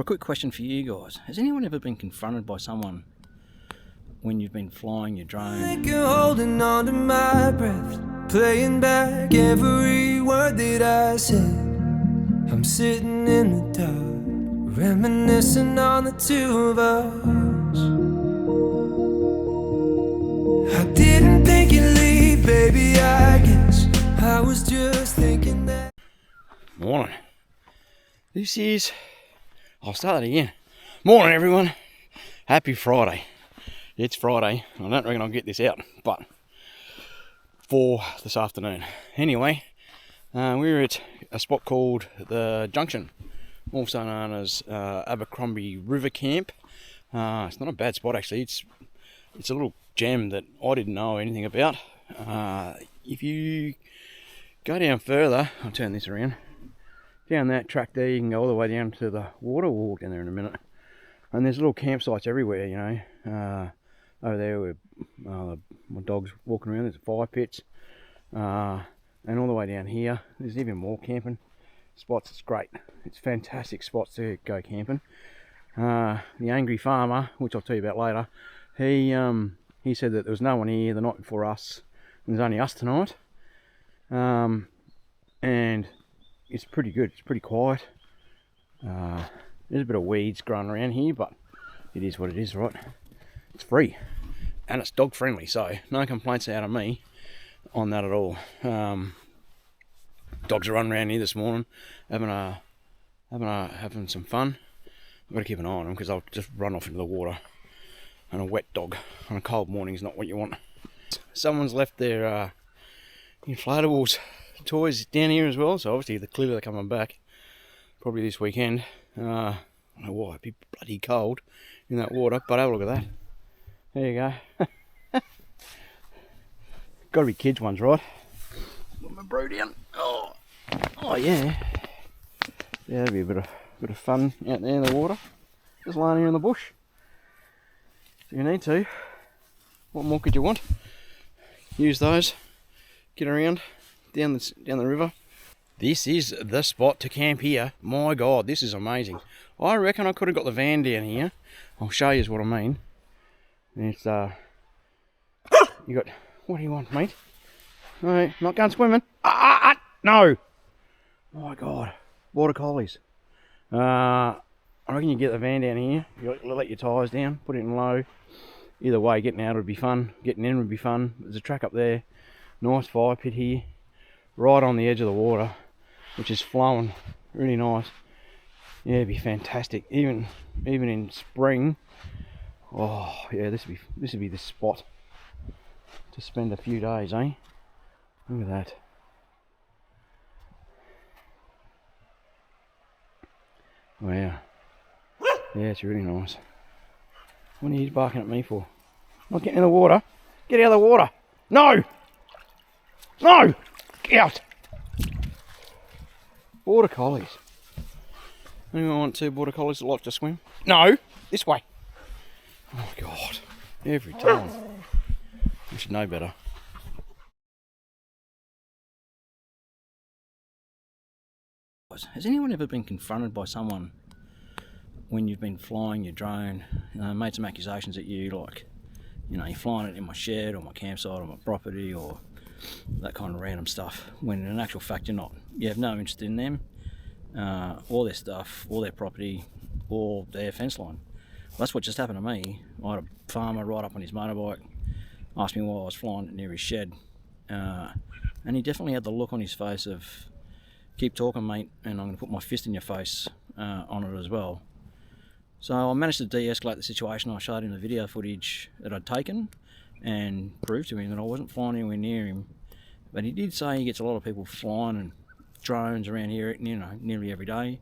A quick question for you guys. Has anyone ever been confronted by someone when you've been flying your drone? Like you're holding on to my breath, playing back every word that I said. I'm sitting in the dark, reminiscing on the two of us. I didn't think you'd leave, baby, I guess I was just thinking that. Morning. I'll start that again. Morning everyone. Happy Friday. It's Friday. I don't reckon I'll get this out, but for this afternoon. Anyway, we're at a spot called the Junction, also known as Abercrombie River Camp. It's not a bad spot actually. It's a little gem that I didn't know anything about. If you go down further, I'll turn this around. Down that track there, you can go all the way down to the water. We'll walk down there in a minute. And there's little campsites everywhere, you know. Over there where my dog's walking around, there's fire pits. And all the way down here, there's even more camping spots. It's great. It's fantastic spots to go camping. The angry farmer, which I'll tell you about later, he said that there was no one here the night before us. And there's only us tonight. And it's pretty good. It's pretty quiet. There's a bit of weeds growing around here, but it is what it is, right? It's free and it's dog friendly, so no complaints out of me on that at all. Dogs are running around here this morning, having some fun. I've got to keep an eye on them because I'll just run off into the water. And a wet dog on a cold morning is not what you want. Someone's left their inflatables toys down here as well, so obviously clearly they're coming back probably this weekend. I don't know why, it'd be bloody cold in that water, but have a look at that. There you go. Gotta be kids ones, right? Put my brew down. Oh yeah. Yeah, that'd be a bit of fun out there in the water. Just lying here in the bush. If you need to. What more could you want? Use those. Get around down the river. This is the spot to camp here. My God, this is amazing. I reckon I could have got the van down here. I'll show you what I mean. And it's you got, what do you want, mate? No, not going swimming. No. Oh my God, border collies. I reckon you get the van down here. You let your tyres down, put it in low. Either way, getting out would be fun. Getting in would be fun. There's a track up there. Nice fire pit here, right on the edge of the water, which is flowing. Really nice. Yeah, it'd be fantastic. Even in spring. Oh yeah, this would be the spot to spend a few days, eh? Look at that. Wow. Yeah, it's really nice. What are you barking at me for? Not getting in the water. Get out of the water. No! No! Get out! Border collies. Anyone want two border collies that like to swim? No! This way. Oh my God. Every time. You should know better. Has anyone ever been confronted by someone when you've been flying your drone, made some accusations at you, like, you know, you're flying it in my shed or my campsite or my property or that kind of random stuff, when in actual fact you're not. You have no interest in them, or their stuff, or their property, or their fence line. Well, that's what just happened to me. I had a farmer ride up on his motorbike, asked me why I was flying it near his shed, and he definitely had the look on his face of, keep talking mate, and I'm going to put my fist in your face on it as well. So I managed to de-escalate the situation. I showed him the video footage that I'd taken and proved to him that I wasn't flying anywhere near him. But he did say he gets a lot of people flying and drones around here, you know, nearly every day.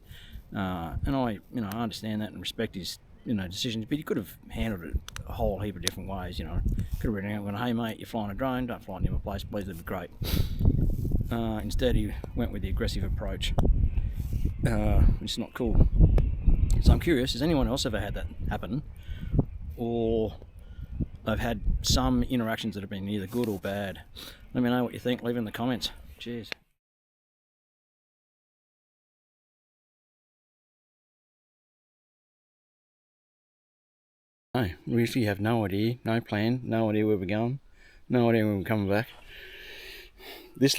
And I understand that and respect his, decisions. But he could have handled it a whole heap of different ways. Could have written out, "Hey mate, you're flying a drone. Don't fly near my place, please. That'd be great." Instead, he went with the aggressive approach, which is not cool. So I'm curious, has anyone else ever had that happen? Or I've had some interactions that have been either good or bad? Let me know what you think, leave it in the comments. Cheers. No, we usually have no idea, no plan, no idea where we're going, no idea when we're coming back. This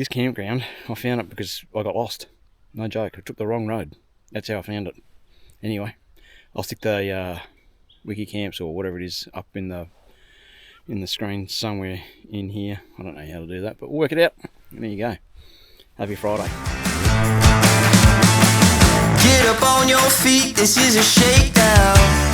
campground, I found it because I got lost. No joke, I took the wrong road. That's how I found it. Anyway, I'll stick the Wikicamps or whatever it is up in the screen somewhere in here. I don't know how to do that, but we'll work it out. There you go. Happy Friday. Get up on your feet, this is a shakedown.